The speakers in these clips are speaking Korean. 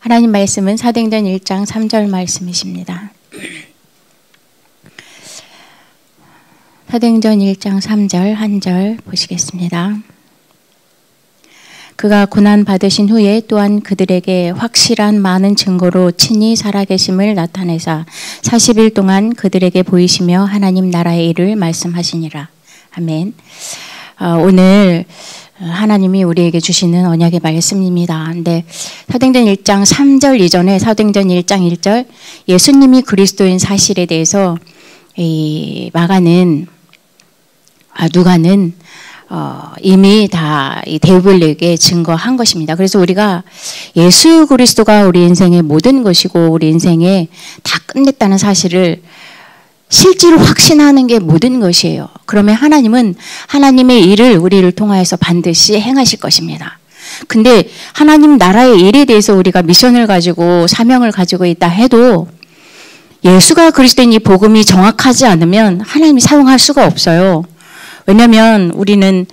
하나님 말씀은 사도행전 1장 3절 말씀이십니다. 사도행전 1장 3절 한 절 보시겠습니다. 그가 고난 받으신 후에 또한 그들에게 확실한 많은 증거로 친히 살아계심을 나타내사 40일 동안 그들에게 보이시며 하나님 나라의 일을 말씀하시니라. 아멘. 오늘 하나님이 우리에게 주시는 언약의 말씀입니다. 근데 사도행전 1장 3절 이전에 사도행전 1장 1절 예수님이 그리스도인 사실에 대해서 누가는 이미 다 이 대부분에게 증거한 것입니다. 그래서 우리가 예수 그리스도가 우리 인생의 모든 것이고 우리 인생에 다 끝냈다는 사실을 실제로 확신하는 게 모든 것이에요. 그러면 하나님은 하나님의 일을 우리를 통하여서 반드시 행하실 것입니다. 근데 하나님 나라의 일에 대해서 우리가 미션을 가지고 사명을 가지고 있다 해도 예수가 그리스도인 이 복음이 정확하지 않으면 하나님이 사용할 수가 없어요. 왜냐하면 우리는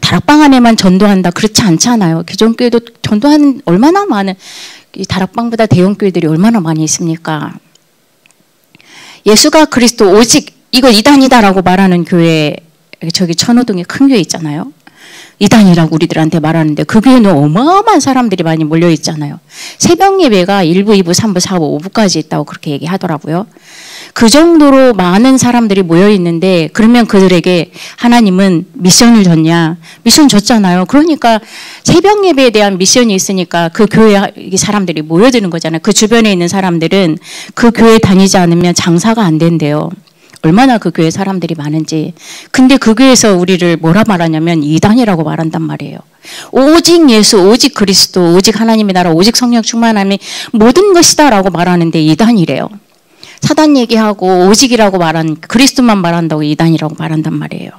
다락방 안에만 전도한다 그렇지 않잖아요. 기존 교회도 전도하는 얼마나 많은 이 다락방보다 대형 교회들이 얼마나 많이 있습니까? 예수가 그리스도 오직 이거 이단이다라고 말하는 교회 저기 천호동에 큰 교회 있잖아요. 이단이라고 우리들한테 말하는데 그 교회는 어마어마한 사람들이 많이 몰려 있잖아요. 새벽 예배가 1부, 2부, 3부, 4부, 5부까지 있다고 그렇게 얘기하더라고요. 그 정도로 많은 사람들이 모여 있는데 그러면 그들에게 하나님은 미션을 줬냐? 미션 줬잖아요. 그러니까 새벽 예배에 대한 미션이 있으니까 그 교회 사람들이 모여드는 거잖아요. 그 주변에 있는 사람들은 그 교회 다니지 않으면 장사가 안 된대요. 얼마나 그 교회 사람들이 많은지. 근데 그 교회에서 우리를 뭐라 말하냐면 이단이라고 말한단 말이에요. 오직 예수, 오직 그리스도, 오직 하나님의 나라, 오직 성령 충만함이 모든 것이다라고 말하는데 이단이래요. 사단 얘기하고 오직이라고 말한 그리스도만 말한다고 이단이라고 말한단 말이에요.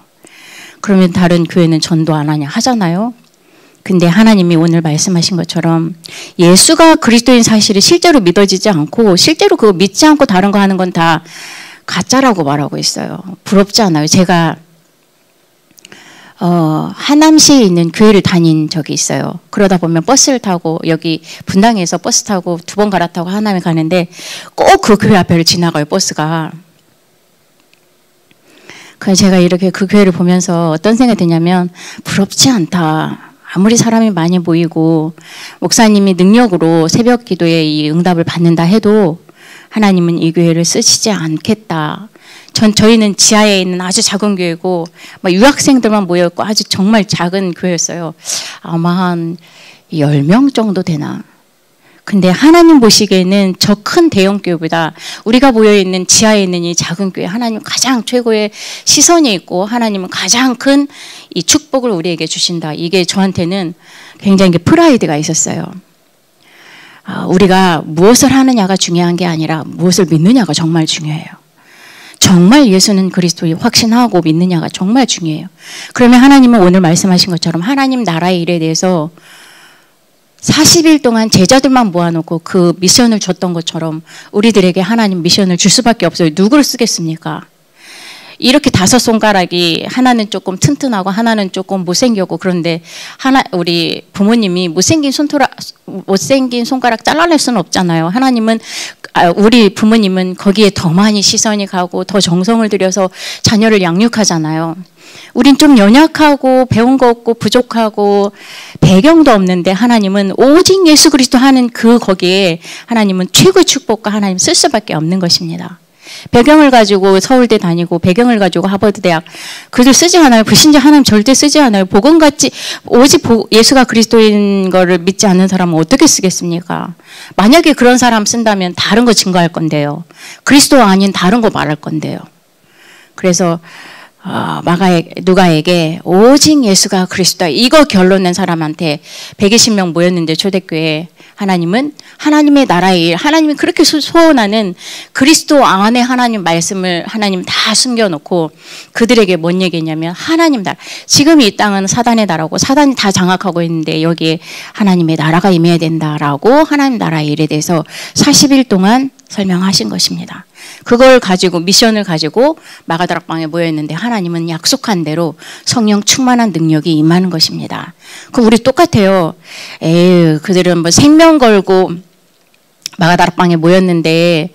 그러면 다른 교회는 전도 안 하냐 하잖아요. 근데 하나님이 오늘 말씀하신 것처럼 예수가 그리스도인 사실이 실제로 믿어지지 않고 실제로 그거 믿지 않고 다른 거 하는 건 다 가짜라고 말하고 있어요. 부럽지 않아요? 제가 하남시에 있는 교회를 다닌 적이 있어요. 그러다 보면 버스를 타고 여기 분당에서 버스 타고 2번 갈아타고 하남에 가는데 꼭 그 교회 앞에를 지나가요, 버스가. 그래서 제가 이렇게 그 교회를 보면서 어떤 생각이 드냐면 부럽지 않다. 아무리 사람이 많이 모이고 목사님이 능력으로 새벽 기도에 이 응답을 받는다 해도 하나님은 이 교회를 쓰시지 않겠다. 저희는 지하에 있는 아주 작은 교회고 막 유학생들만 모여있고 아주 정말 작은 교회였어요. 아마 한 10명 정도 되나. 근데 하나님 보시기에는 저 큰 대형 교회보다 우리가 모여있는 지하에 있는 이 작은 교회 하나님 가장 최고의 시선이 있고 하나님은 가장 큰 이 축복을 우리에게 주신다. 이게 저한테는 굉장히 프라이드가 있었어요. 우리가 무엇을 하느냐가 중요한 게 아니라 무엇을 믿느냐가 정말 중요해요. 정말 예수는 그리스도를 확신하고 믿느냐가 정말 중요해요. 그러면 하나님은 오늘 말씀하신 것처럼 하나님 나라의 일에 대해서 40일 동안 제자들만 모아놓고 그 미션을 줬던 것처럼 우리들에게 하나님 미션을 줄 수밖에 없어요. 누구를 쓰겠습니까? 이렇게 5손가락이 하나는 조금 튼튼하고 하나는 조금 못생겼고 그런데 우리 부모님이 못생긴 손가락 잘라낼 수는 없잖아요. 하나님은 우리 부모님은 거기에 더 많이 시선이 가고 더 정성을 들여서 자녀를 양육하잖아요. 우린 좀 연약하고 배운 거 없고 부족하고 배경도 없는데 하나님은 오직 예수 그리스도 하는 거기에 하나님은 최고의 축복과 하나님 쓸 수밖에 없는 것입니다. 배경을 가지고 서울대 다니고 배경을 가지고 하버드 대학 그들 쓰지 않아요. 불신자 하나님 절대 쓰지 않아요. 복음같이 오직 예수가 그리스도인 거를 믿지 않는 사람은 어떻게 쓰겠습니까? 만약에 그런 사람 쓴다면 다른 거 증거할 건데요. 그리스도 아닌 다른 거 말할 건데요. 그래서 누가에게 오직 예수가 그리스도다. 이거 결론 낸 사람한테 120명 모였는데 초대교회에 하나님은 하나님의 나라의 일, 하나님이 그렇게 소원하는 그리스도 안에 하나님 말씀을 하나님 다 숨겨놓고 그들에게 뭔 얘기냐면 하나님 나라. 지금 이 땅은 사단의 나라고 사단이 다 장악하고 있는데 여기에 하나님의 나라가 임해야 된다라고 하나님 나라의 일에 대해서 40일 동안 설명하신 것입니다. 그걸 가지고 미션을 가지고 마가다락방에 모여있는데 하나님은 약속한 대로 성령 충만한 능력이 임하는 것입니다. 그럼 우리 똑같아요. 그들은 뭐 생명 걸고 마가다락방에 모였는데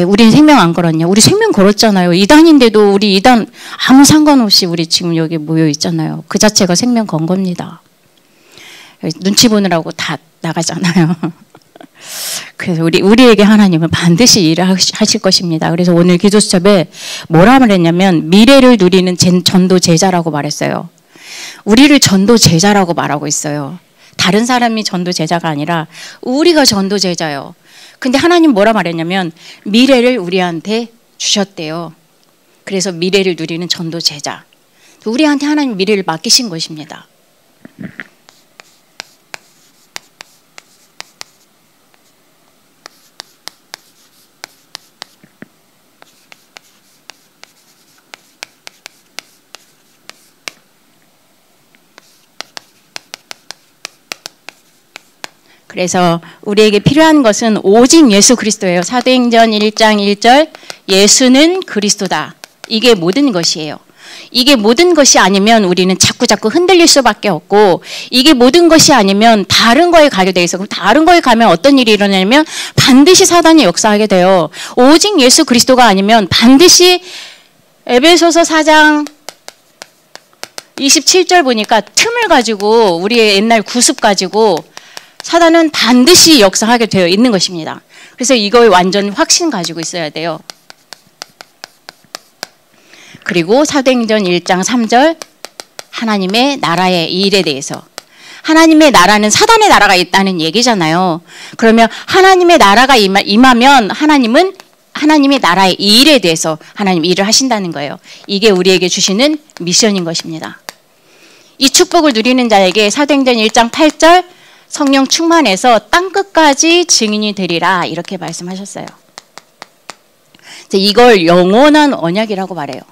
우리는 생명 안 걸었냐? 우리 생명 걸었잖아요. 이단인데도 우리 이단 아무 상관없이 우리 지금 여기 모여 있잖아요. 그 자체가 생명 건 겁니다. 눈치 보느라고 다 나가잖아요. 그래서 우리에게 하나님은 반드시 일을 하실 것입니다. 그래서 오늘 기도수첩에 뭐라 말했냐면 미래를 누리는 전도 제자라고 말했어요. 우리를 전도 제자라고 말하고 있어요. 다른 사람이 전도 제자가 아니라 우리가 전도 제자예요. 근데 하나님 뭐라 말했냐면 미래를 우리한테 주셨대요. 그래서 미래를 누리는 전도 제자. 우리한테 하나님 미래를 맡기신 것입니다. 그래서 우리에게 필요한 것은 오직 예수 그리스도예요. 사도행전 1장 1절 예수는 그리스도다. 이게 모든 것이에요. 이게 모든 것이 아니면 우리는 자꾸 흔들릴 수밖에 없고 이게 모든 것이 아니면 다른 거에 가게 돼 있어. 그럼 다른 거에 가면 어떤 일이 일어나냐면 반드시 사단이 역사하게 돼요. 오직 예수 그리스도가 아니면 반드시 에베소서 4장 27절 보니까 틈을 가지고 우리의 옛날 구습 가지고 사단은 반드시 역사하게 되어 있는 것입니다. 그래서 이걸 완전 확신 가지고 있어야 돼요. 그리고 사도행전 1장 3절 하나님의 나라의 일에 대해서 하나님의 나라는 사단의 나라가 있다는 얘기잖아요. 그러면 하나님의 나라가 임하면 하나님은 하나님의 나라의 일에 대해서 하나님 일을 하신다는 거예요. 이게 우리에게 주시는 미션인 것입니다. 이 축복을 누리는 자에게 사도행전 1장 8절 성령 충만해서 땅끝까지 증인이 되리라 이렇게 말씀하셨어요. 이걸 영원한 언약이라고 말해요.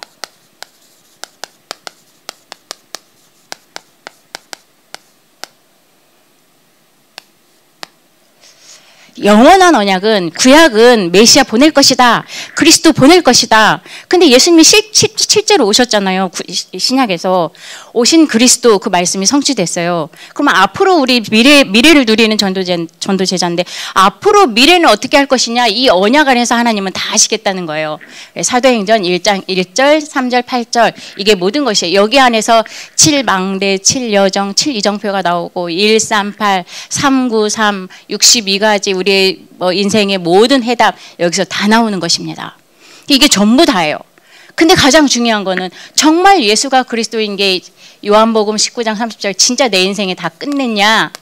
영원한 언약은 구약은 메시아 보낼 것이다. 그리스도 보낼 것이다. 근데 예수님이 실제로 오셨잖아요. 신약에서 오신 그리스도 그 말씀이 성취됐어요. 그러면 앞으로 우리 미래를 누리는 전도제자인데 앞으로 미래는 어떻게 할 것이냐 이 언약 안에서 하나님은 다 하시겠다는 거예요. 사도행전 1장 1절 3절 8절 이게 모든 것이에요. 여기 안에서 7망대 7여정 7이정표가 나오고 138 393 62가지 우리의 인생의 모든 해답 여기서 다 나오는 것입니다. 이게 전부 다예요. 근데 가장 중요한 거는 정말 예수가 그리스도인 게 요한복음 19장 30절 진짜 내 인생에 다 끝냈냐?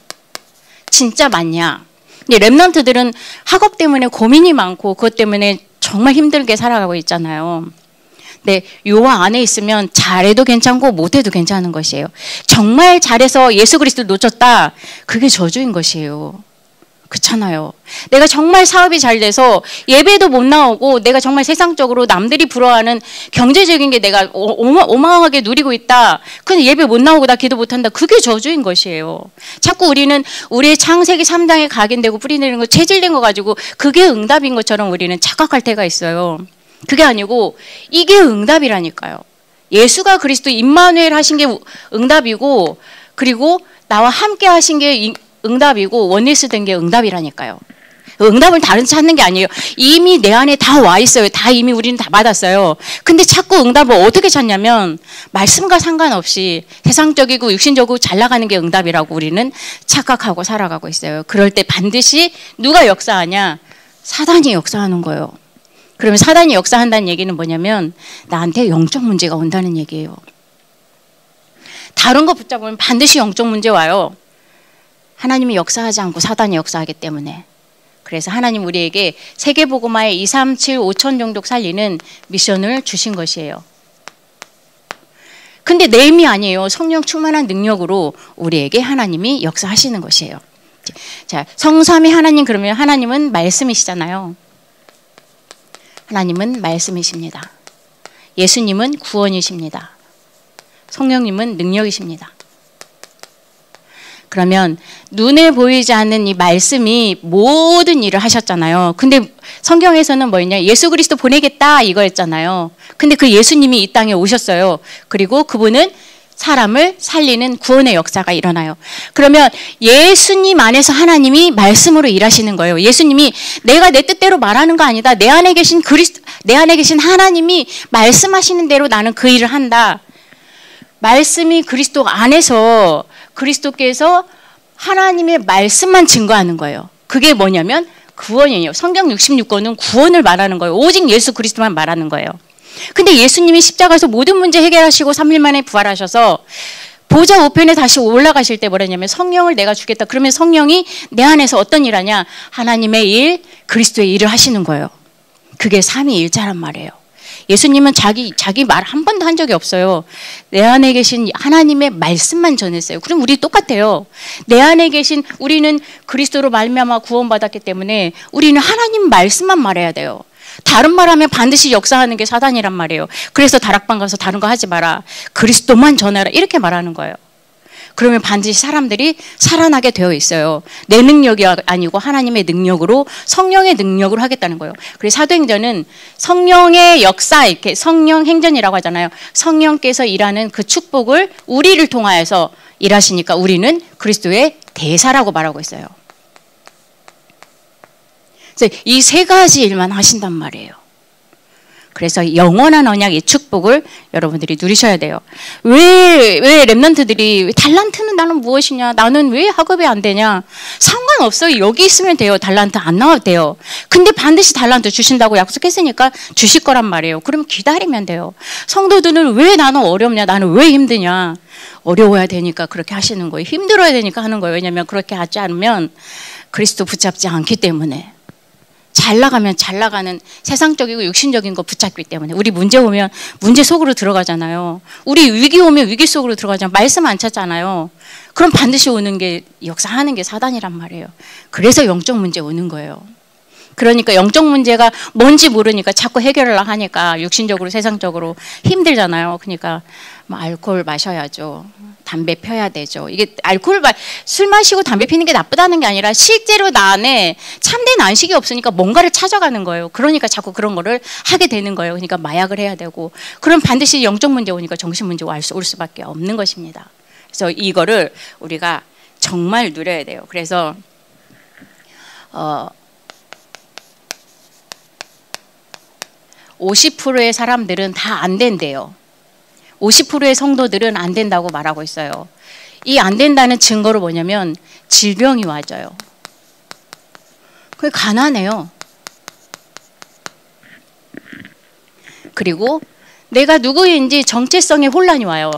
진짜 맞냐? 근데 랩런트들은 학업 때문에 고민이 많고 그것 때문에 정말 힘들게 살아가고 있잖아요. 근데 요 안에 있으면 잘해도 괜찮고 못해도 괜찮은 것이에요. 정말 잘해서 예수 그리스도를 놓쳤다. 그게 저주인 것이에요. 그렇잖아요. 내가 정말 사업이 잘 돼서 예배도 못 나오고 내가 정말 세상적으로 남들이 부러워하는 경제적인 게 내가 어마어마하게 누리고 있다. 근데 예배 못 나오고 나 기도 못 한다. 그게 저주인 것이에요. 자꾸 우리는 우리의 창세기 3장에 각인되고 뿌리내리는 거 체질된 거 가지고 그게 응답인 것처럼 우리는 착각할 때가 있어요. 그게 아니고 이게 응답이라니까요. 예수가 그리스도 임마누엘 하신 게 응답이고 그리고 나와 함께 하신 게 응답이고 원리스 된 게 응답이라니까요. 응답을 다른 찾는 게 아니에요. 이미 내 안에 다 와 있어요. 다 이미 우리는 다 받았어요. 근데 자꾸 응답을 어떻게 찾냐면 말씀과 상관없이 세상적이고 육신적이고 잘 나가는 게 응답이라고 우리는 착각하고 살아가고 있어요. 그럴 때 반드시 누가 역사하냐? 사단이 역사하는 거예요. 그러면 사단이 역사한다는 얘기는 뭐냐면 나한테 영적 문제가 온다는 얘기예요. 다른 거 붙잡으면 반드시 영적 문제 와요. 하나님이 역사하지 않고 사단이 역사하기 때문에. 그래서 하나님 우리에게 세계복음화의 2, 3, 7, 5천 종족 살리는 미션을 주신 것이에요. 근데 내 힘이 아니에요. 성령 충만한 능력으로 우리에게 하나님이 역사하시는 것이에요. 자, 성삼위 하나님 그러면 하나님은 말씀이시잖아요. 하나님은 말씀이십니다. 예수님은 구원이십니다. 성령님은 능력이십니다. 그러면 눈에 보이지 않는 이 말씀이 모든 일을 하셨잖아요. 근데 성경에서는 뭐였냐? 예수 그리스도 보내겠다 이거였잖아요. 근데 그 예수님이 이 땅에 오셨어요. 그리고 그분은 사람을 살리는 구원의 역사가 일어나요. 그러면 예수님 안에서 하나님이 말씀으로 일하시는 거예요. 예수님이 내가 내 뜻대로 말하는 거 아니다. 내 안에 계신 내 안에 계신 하나님이 말씀하시는 대로 나는 그 일을 한다. 말씀이 그리스도 안에서 그리스도께서 하나님의 말씀만 증거하는 거예요. 그게 뭐냐면 구원이에요. 성경 66권은 구원을 말하는 거예요. 오직 예수 그리스도만 말하는 거예요. 근데 예수님이 십자가에서 모든 문제 해결하시고 3일 만에 부활하셔서 보좌 우편에 다시 올라가실 때 뭐랬냐면 성령을 내가 주겠다. 그러면 성령이 내 안에서 어떤 일 하냐? 하나님의 일, 그리스도의 일을 하시는 거예요. 그게 삼위일체란 말이에요. 예수님은 자기 말 한 번도 한 적이 없어요. 내 안에 계신 하나님의 말씀만 전했어요. 그럼 우리 똑같아요. 내 안에 계신 우리는 그리스도로 말미암아 구원받았기 때문에 우리는 하나님 말씀만 말해야 돼요. 다른 말하면 반드시 역사하는 게 사단이란 말이에요. 그래서 다락방 가서 다른 거 하지 마라. 그리스도만 전하라. 이렇게 말하는 거예요. 그러면 반드시 사람들이 살아나게 되어 있어요. 내 능력이 아니고 하나님의 능력으로, 성령의 능력으로 하겠다는 거예요. 그래서 사도행전은 성령의 역사, 이렇게 성령 행전이라고 하잖아요. 성령께서 일하는 그 축복을 우리를 통하여서 일하시니까 우리는 그리스도의 대사라고 말하고 있어요. 이 세 가지 일만 하신단 말이에요. 그래서 영원한 언약의 축복을 여러분들이 누리셔야 돼요. 왜 랩런트들이 달란트는 나는 무엇이냐? 나는 왜 학업이 안 되냐? 상관없어요. 여기 있으면 돼요. 달란트 안 나와도 돼요. 근데 반드시 달란트 주신다고 약속했으니까 주실 거란 말이에요. 그럼 기다리면 돼요. 성도들은 왜 나는 어렵냐? 나는 왜 힘드냐? 어려워야 되니까 그렇게 하시는 거예요. 힘들어야 되니까 하는 거예요. 왜냐하면 그렇게 하지 않으면 그리스도 붙잡지 않기 때문에. 잘 나가면 잘 나가는 세상적이고 육신적인 거 붙잡기 때문에. 우리 문제 오면 문제 속으로 들어가잖아요. 우리 위기 오면 위기 속으로 들어가잖아요. 말씀 안 찾잖아요. 그럼 반드시 오는 게, 역사하는 게 사단이란 말이에요. 그래서 영적 문제 오는 거예요. 그러니까 영적 문제가 뭔지 모르니까 자꾸 해결을 하니까 육신적으로 세상적으로 힘들잖아요. 그러니까 뭐 알코올 마셔야죠. 담배 펴야 되죠. 이게 술 마시고 담배 피는 게 나쁘다는 게 아니라 실제로 나 안에 참된 안식이 없으니까 뭔가를 찾아가는 거예요. 그러니까 자꾸 그런 거를 하게 되는 거예요. 그러니까 마약을 해야 되고, 그럼 반드시 영적 문제 오니까 정신 문제가 올 수밖에 없는 것입니다. 그래서 이거를 우리가 정말 누려야 돼요. 그래서 50%의 사람들은 다 안 된대요. 50%의 성도들은 안 된다고 말하고 있어요. 이 안 된다는 증거로 뭐냐면 질병이 와져요. 그게 가난해요. 그리고 내가 누구인지 정체성에 혼란이 와요.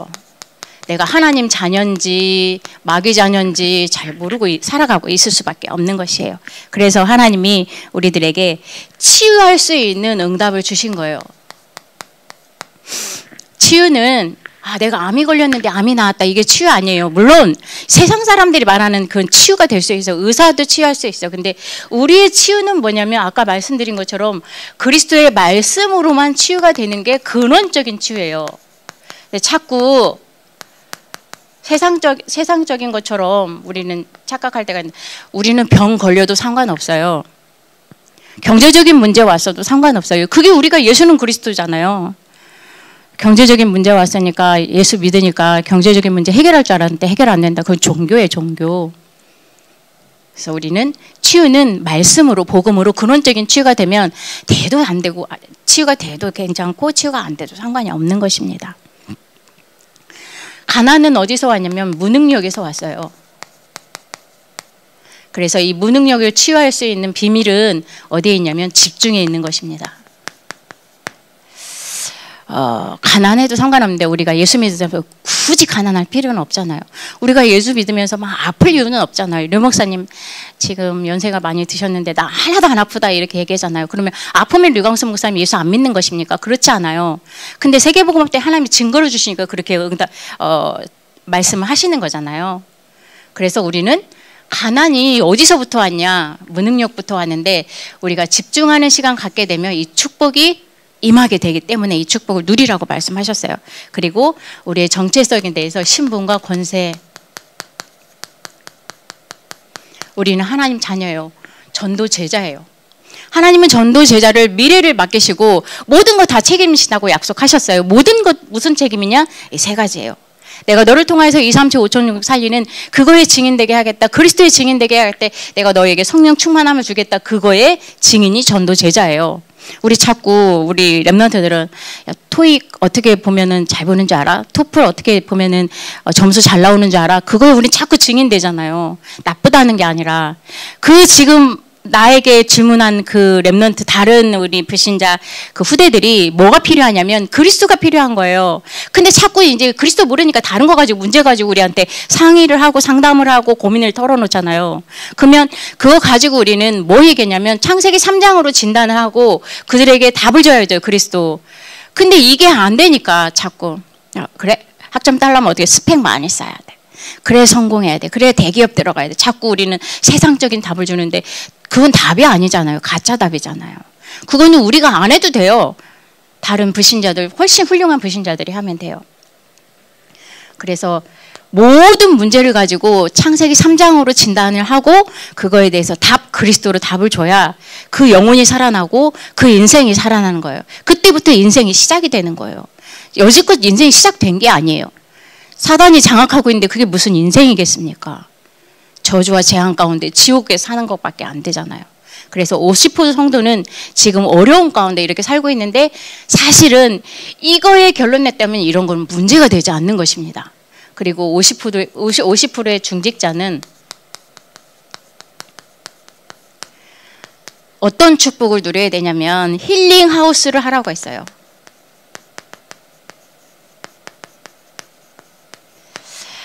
내가 하나님 자녀인지 마귀 자녀인지 잘 모르고 살아가고 있을 수밖에 없는 것이에요. 그래서 하나님이 우리들에게 치유할 수 있는 응답을 주신 거예요. 치유는 내가 암이 걸렸는데 암이 나았다, 이게 치유 아니에요. 물론 세상 사람들이 말하는 그건 치유가 될 수 있어요. 의사도 치유할 수 있어요. 근데 우리의 치유는 뭐냐면 아까 말씀드린 것처럼 그리스도의 말씀으로만 치유가 되는 게 근원적인 치유예요. 근데 자꾸 세상적인 것처럼 우리는 착각할 때가 있는데, 우리는 병 걸려도 상관없어요. 경제적인 문제 왔어도 상관없어요. 그게 우리가 예수는 그리스도잖아요. 경제적인 문제 왔으니까 예수 믿으니까 경제적인 문제 해결할 줄 알았는데 해결 안 된다. 그건 종교예요, 종교. 그래서 우리는 치유는 말씀으로, 복음으로 근원적인 치유가 되면 돼도 안 되고, 치유가 돼도 괜찮고 치유가 안 돼도 상관이 없는 것입니다. 가난은 어디서 왔냐면 무능력에서 왔어요. 그래서 이 무능력을 치유할 수 있는 비밀은 어디에 있냐면 집중에 있는 것입니다. 가난해도 상관없는데 우리가 예수 믿으면서 굳이 가난할 필요는 없잖아요. 우리가 예수 믿으면서 막 아플 이유는 없잖아요. 류 목사님 지금 연세가 많이 드셨는데 나 하나도 안 아프다 이렇게 얘기하잖아요. 그러면 아프면 류광수 목사님 예수 안 믿는 것입니까? 그렇지 않아요. 근데 세계복음학 때 하나님이 증거를 주시니까 그렇게 말씀을 하시는 거잖아요. 그래서 우리는 가난이 어디서부터 왔냐? 무능력부터 왔는데 우리가 집중하는 시간 갖게 되면 이 축복이 임하게 되기 때문에 이 축복을 누리라고 말씀하셨어요. 그리고 우리의 정체성에 대해서 신분과 권세, 우리는 하나님 자녀예요. 전도 제자예요. 하나님은 전도 제자를 미래를 맡기시고 모든 거 다 책임지신다고 약속하셨어요. 모든 것 무슨 책임이냐? 이 세 가지예요. 내가 너를 통해서 2, 3, 7, 5천, 6 살리는 그거에 증인되게 하겠다. 그리스도의 증인되게 할 때 내가 너에게 성령 충만함을 주겠다. 그거의 증인이 전도 제자예요. 우리 자꾸 우리 랩런트들은 토익 어떻게 보면은 잘 보는 줄 알아? 토플 어떻게 보면은 점수 잘 나오는 줄 알아? 그거에 우리 자꾸 증인되잖아요. 나쁘다는 게 아니라 그 지금 나에게 질문한 그 랩런트 다른 우리 불신자 그 후대들이 뭐가 필요하냐면 그리스도가 필요한 거예요. 근데 자꾸 이제 그리스도 모르니까 다른 거 가지고 문제 가지고 우리한테 상의를 하고 상담을 하고 고민을 털어놓잖아요. 그러면 그거 가지고 우리는 뭐 얘기했냐면 창세기 3장으로 진단을 하고 그들에게 답을 줘야 돼요. 그리스도. 근데 이게 안 되니까 자꾸 그래 학점 따려면 어떻게 스펙 많이 쌓아야 돼. 그래 성공해야 돼. 그래 대기업 들어가야 돼. 자꾸 우리는 세상적인 답을 주는데 그건 답이 아니잖아요. 가짜 답이잖아요. 그거는 우리가 안 해도 돼요. 다른 불신자들, 훨씬 훌륭한 불신자들이 하면 돼요. 그래서 모든 문제를 가지고 창세기 3장으로 진단을 하고 그거에 대해서 그리스도로 답을 줘야 그 영혼이 살아나고 그 인생이 살아나는 거예요. 그때부터 인생이 시작이 되는 거예요. 여지껏 인생이 시작된 게 아니에요. 사단이 장악하고 있는데 그게 무슨 인생이겠습니까? 저주와 재앙 가운데 지옥에 사는 것밖에 안 되잖아요. 그래서 50% 성도는 지금 어려운 가운데 이렇게 살고 있는데 사실은 이거에 결론 냈다면 이런 건 문제가 되지 않는 것입니다. 그리고 50%의 중직자는 어떤 축복을 누려야 되냐면 힐링 하우스를 하라고 했어요.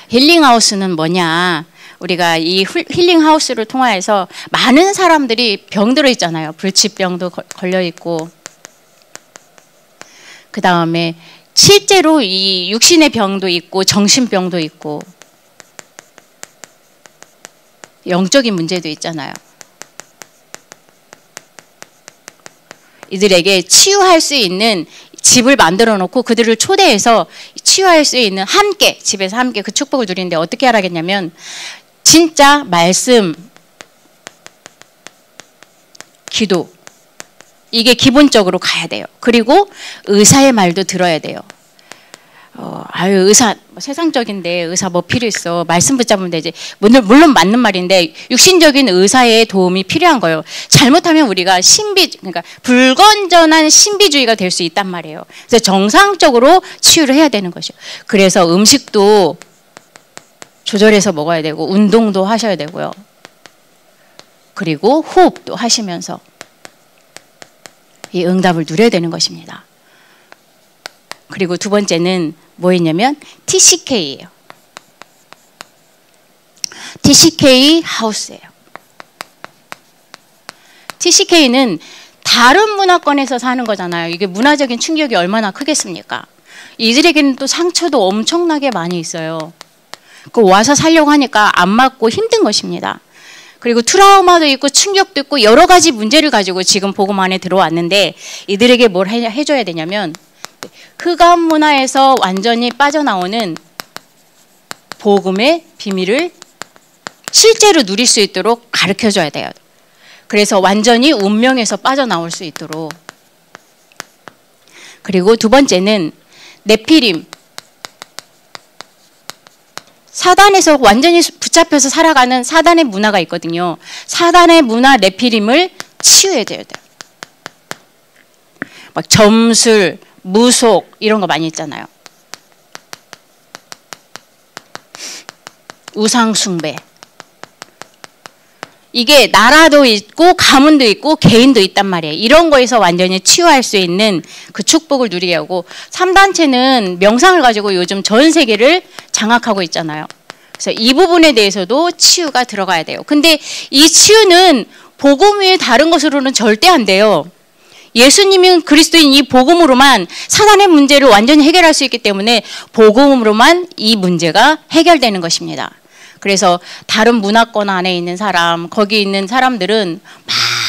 힐링 하우스는 뭐냐? 우리가 이 힐링 하우스를 통하여서 많은 사람들이 병들어 있잖아요. 불치병도 걸려 있고, 그 다음에 실제로 이 육신의 병도 있고 정신병도 있고 영적인 문제도 있잖아요. 이들에게 치유할 수 있는 집을 만들어 놓고 그들을 초대해서 치유할 수 있는 함께 집에서 함께 그 축복을 누리는데 어떻게 하라겠냐면 진짜 말씀, 기도 이게 기본적으로 가야 돼요. 그리고 의사의 말도 들어야 돼요. 의사 세상적인데 의사 뭐 필요 있어. 말씀 붙잡으면 되지. 물론 맞는 말인데 육신적인 의사의 도움이 필요한 거예요. 잘못하면 우리가 그러니까 불건전한 신비주의가 될 수 있단 말이에요. 그래서 정상적으로 치유를 해야 되는 것이요. 그래서 음식도 조절해서 먹어야 되고 운동도 하셔야 되고요. 그리고 호흡도 하시면서 이 응답을 누려야 되는 것입니다. 그리고 두 번째는 뭐였냐면 TCK예요. TCK 하우스예요. TCK는 다른 문화권에서 사는 거잖아요. 이게 문화적인 충격이 얼마나 크겠습니까? 이들에게는 또 상처도 엄청나게 많이 있어요. 와서 살려고 하니까 안 맞고 힘든 것입니다. 그리고 트라우마도 있고 충격도 있고 여러 가지 문제를 가지고 지금 복음 안에 들어왔는데 이들에게 뭘 해줘야 되냐면 흑암 문화에서 완전히 빠져나오는 복음의 비밀을 실제로 누릴 수 있도록 가르쳐줘야 돼요. 그래서 완전히 운명에서 빠져나올 수 있도록. 그리고 두 번째는 네피림. 사단에서 완전히 붙잡혀서 살아가는 사단의 문화가 있거든요. 사단의 문화 네피림을 치유해야 돼요. 막 점술, 무속 이런 거 많이 있잖아요. 우상숭배. 이게 나라도 있고 가문도 있고 개인도 있단 말이에요. 이런 거에서 완전히 치유할 수 있는 그 축복을 누리게 하고 3단체는 명상을 가지고 요즘 전 세계를 장악하고 있잖아요. 그래서 이 부분에 대해서도 치유가 들어가야 돼요. 근데 이 치유는 복음 외에 다른 것으로는 절대 안 돼요. 예수님은 그리스도인 이 복음으로만 사단의 문제를 완전히 해결할 수 있기 때문에 복음으로만 이 문제가 해결되는 것입니다. 그래서 다른 문화권 안에 있는 사람, 거기 있는 사람들은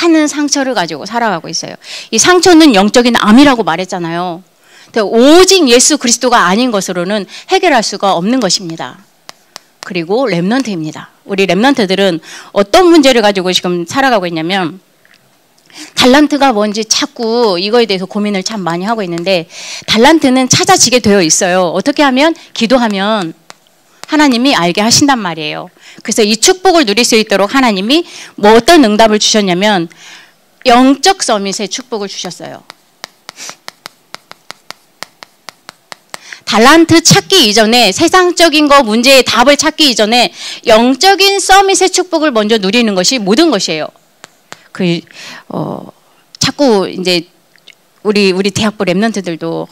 많은 상처를 가지고 살아가고 있어요. 이 상처는 영적인 암이라고 말했잖아요. 오직 예수 그리스도가 아닌 것으로는 해결할 수가 없는 것입니다. 그리고 렘넌트입니다. 우리 렘넌트들은 어떤 문제를 가지고 지금 살아가고 있냐면 달란트가 뭔지 자꾸 이거에 대해서 고민을 참 많이 하고 있는데, 달란트는 찾아지게 되어 있어요. 어떻게 하면? 기도하면 하나님이 알게 하신단 말이에요. 그래서 이 축복을 누릴 수 있도록 하나님이 뭐 어떤 응답을 주셨냐면 영적 서밋의 축복을 주셨어요. 달란트 찾기 이전에, 세상적인 거 문제의 답을 찾기 이전에 영적인 서밋의 축복을 먼저 누리는 것이 모든 것이에요. 자꾸 이제 우리 대학부 랩런트들도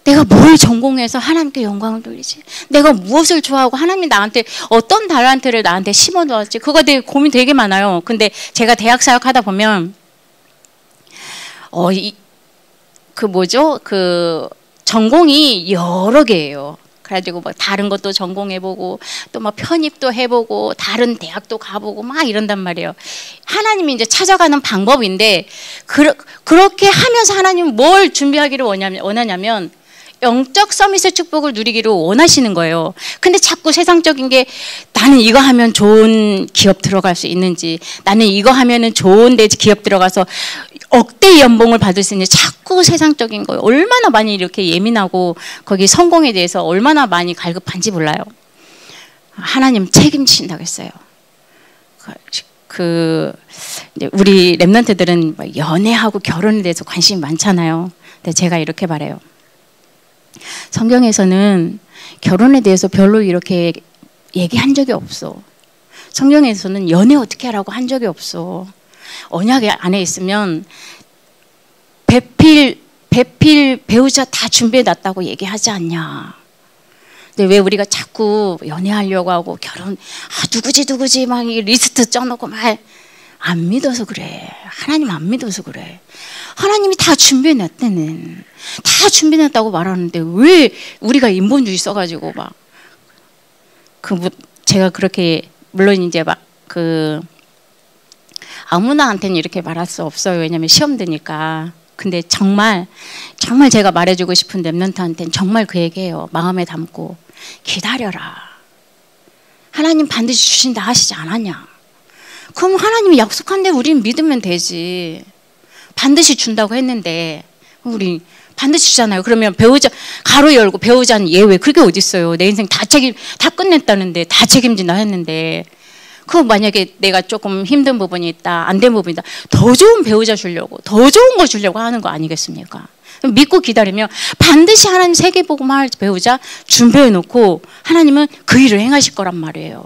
내가 뭘 전공해서 하나님께 영광을 돌리지? 내가 무엇을 좋아하고 하나님이 나한테 어떤 달란트를 나한테 심어놓았지? 그거 되게 고민 되게 많아요. 근데 제가 대학 사역 하다 보면 전공이 여러 개예요. 그래가지고 막 다른 것도 전공해보고 또 막 편입도 해보고 다른 대학도 가보고 막 이런단 말이에요. 하나님이 이제 찾아가는 방법인데 그렇게 하면서 하나님은 뭘 준비하기를 원하냐면 영적 서밋의 축복을 누리기를 원하시는 거예요. 근데 자꾸 세상적인 게 나는 이거 하면 좋은 기업 들어갈 수 있는지, 나는 이거 하면은 좋은 데 기업 들어가서 억대 연봉을 받을 수 있는지, 자꾸 세상적인 거예요. 얼마나 많이 이렇게 예민하고 거기 성공에 대해서 얼마나 많이 갈급한지 몰라요. 하나님 책임지신다고 했어요. 우리 랩런트들은 연애하고 결혼에 대해서 관심이 많잖아요. 근데 제가 이렇게 말해요. 성경에서는 결혼에 대해서 별로 이렇게 얘기한 적이 없어. 성경에서는 연애 어떻게 하라고 한 적이 없어. 언약 안에 있으면 배필 배우자 다 준비해 놨다고 얘기하지 않냐. 근데 왜 우리가 자꾸 연애하려고 하고 결혼 누구지 막 리스트 쪄놓고 말 안 믿어서 그래. 하나님 안 믿어서 그래. 하나님이 다 준비해 놨다는. 다 준비해 놨다고 말하는데 왜 우리가 인본주의 써가지고 막 제가 그렇게 물론 이제 아무나한테는 이렇게 말할 수 없어요. 왜냐면 시험 드니까. 근데 정말 제가 말해주고 싶은 랩런트한테는 정말 그 얘기예요. 마음에 담고 기다려라. 하나님 반드시 주신다 하시지 않았냐? 그럼 하나님이 약속한 데 우리는 믿으면 되지. 반드시 준다고 했는데 우리 반드시 주잖아요. 그러면 배우자 가로 열고 배우자는 예외. 그게 어디 있어요? 내 인생 다 끝냈다는데 다 책임진다 했는데 그 만약에 내가 조금 힘든 부분이 있다, 안 된 부분이 있다, 더 좋은 배우자 주려고, 더 좋은 거 주려고 하는 거 아니겠습니까? 믿고 기다리면 반드시 하나님 세계복음할 배우자 준비해 놓고 하나님은 그 일을 행하실 거란 말이에요.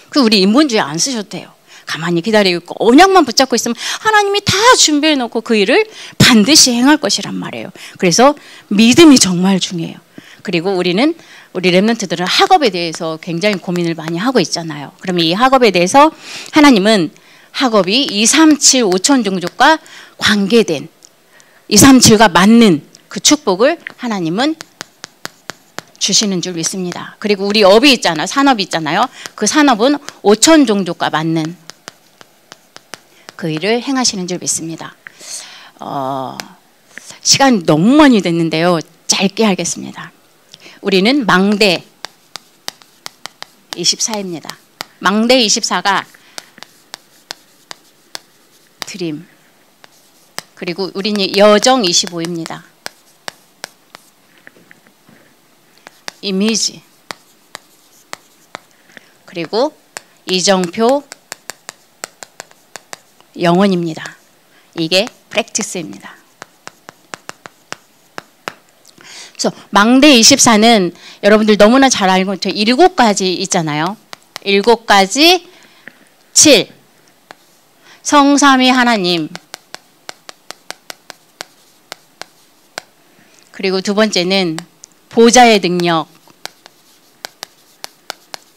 그 우리 인본주의 안 쓰셔도 돼요. 가만히 기다리고 있고 언약만 붙잡고 있으면 하나님이 다 준비해 놓고 그 일을 반드시 행할 것이란 말이에요. 그래서 믿음이 정말 중요해요. 그리고 우리 랩런트들은 학업에 대해서 굉장히 고민을 많이 하고 있잖아요. 그러면 이 학업에 대해서 하나님은 학업이 237 5천 종족과 관계된 237과 맞는 그 축복을 하나님은 주시는 줄 믿습니다. 그리고 우리 업이 있잖아요. 산업이 있잖아요. 그 산업은 5천 종족과 맞는 그 일을 행하시는 줄 믿습니다. 시간이 너무 많이 됐는데요. 짧게 하겠습니다. 우리는 망대 24입니다. 망대 24가 드림. 그리고 우리는 여정 25입니다. 이미지. 그리고 이정표 영혼입니다. 이게 프랙티스입니다. 그래서 망대 24는 여러분들 너무나 잘 알고 있죠. 7가지 있잖아요. 7가지 7. 성삼위 하나님. 그리고 두 번째는 보좌의 능력.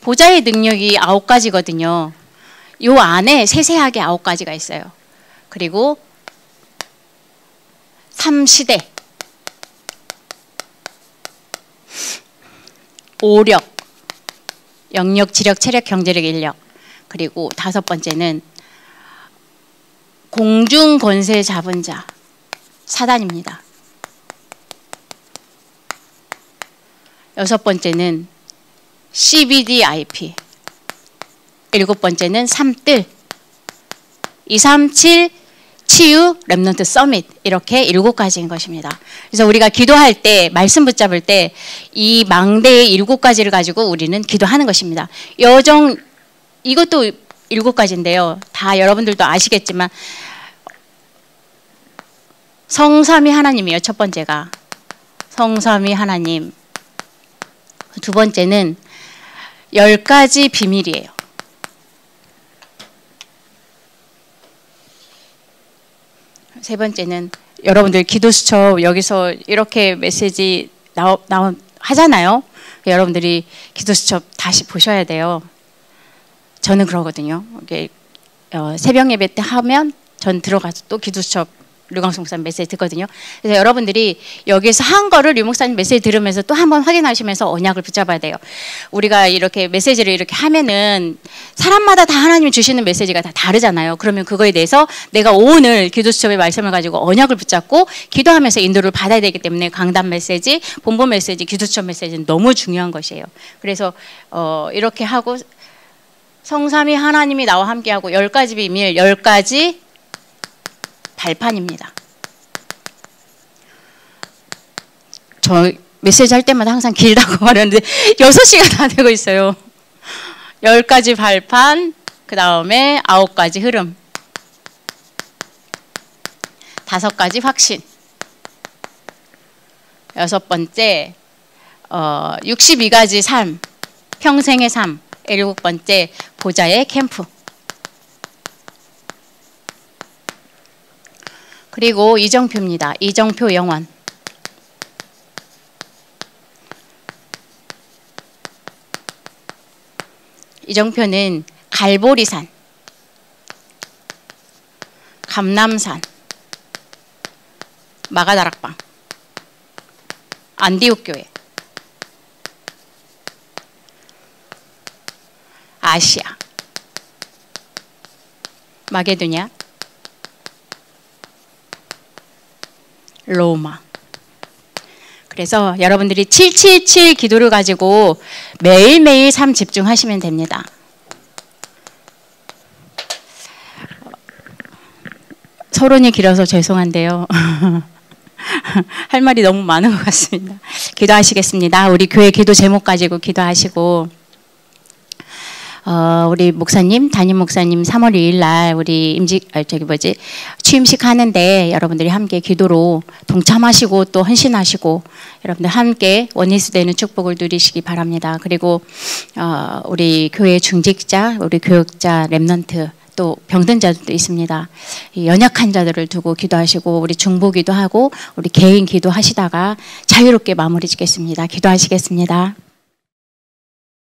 보좌의 능력이 9가지거든요. 요 안에 세세하게 9가지가 있어요. 그리고 3시대. 오력. 영력, 지력, 체력, 경제력, 인력. 그리고 5번째는 공중 권세 잡은 자. 사단입니다. 6번째는 CBDIP. 7번째는 3뜰. 237 치유, 렘넌트 서밋 이렇게 7가지인 것입니다. 그래서 우리가 기도할 때 말씀 붙잡을 때 이 망대의 7가지를 가지고 우리는 기도하는 것입니다. 여정 이것도 7가지인데요. 다 여러분들도 아시겠지만 성삼위 하나님이에요. 첫 번째가 성삼위 하나님. 두 번째는 10가지 비밀이에요. 세 번째는 여러분들 기도수첩 여기서 이렇게 메시지 하잖아요. 여러분들이 기도수첩 다시 보셔야 돼요. 저는 그러거든요. 새벽 예배 때 하면 전 들어가서 또 기도수첩 류광수 목사님 메시지 듣거든요. 그래서 여러분들이 여기서 한 거를 류 목사님 메시지 들으면서 또 한번 확인하시면서 언약을 붙잡아야 돼요. 우리가 이렇게 메시지를 이렇게 하면은 사람마다 다 하나님이 주시는 메시지가 다 다르잖아요. 그러면 그거에 대해서 내가 오늘 기도수첩의 말씀을 가지고 언약을 붙잡고 기도하면서 인도를 받아야 되기 때문에 강단 메시지, 본본 메시지, 기도수첩 메시지는 너무 중요한 것이에요. 그래서 이렇게 하고 성삼위 하나님이 나와 함께하고 10가지 비밀, 10가지 발판입니다. 저 메시지 할 때마다 항상 길다고 말하는데 6시가 다 되고 있어요. 10가지 발판, 그 다음에 9가지 흐름, 5가지 확신, 6번째 62가지 삶, 평생의 삶, 7번째 보좌의 캠프. 그리고 이정표입니다. 이정표 영원. 이정표는 갈보리산, 감남산, 마가다락방, 안디옥교회, 아시아, 마게도냐, 로마. 그래서 여러분들이 777 기도를 가지고 매일매일 삶 집중하시면 됩니다. 서론이 길어서 죄송한데요. 할 말이 너무 많은 것 같습니다. 기도하시겠습니다. 우리 교회 기도 제목 가지고 기도하시고 우리 목사님, 담임 목사님 3월 2일 날 우리 취임식 하는데 여러분들이 함께 기도로 동참하시고 또 헌신하시고 여러분들 함께 원리스 되는 축복을 누리시기 바랍니다. 그리고 우리 교회 중직자, 우리 교육자, 렘넌트 또 병든 자들도 있습니다. 연약한 자들을 두고 기도하시고 우리 중보기도 하고 우리 개인 기도하시다가 자유롭게 마무리 짓겠습니다. 기도하시겠습니다.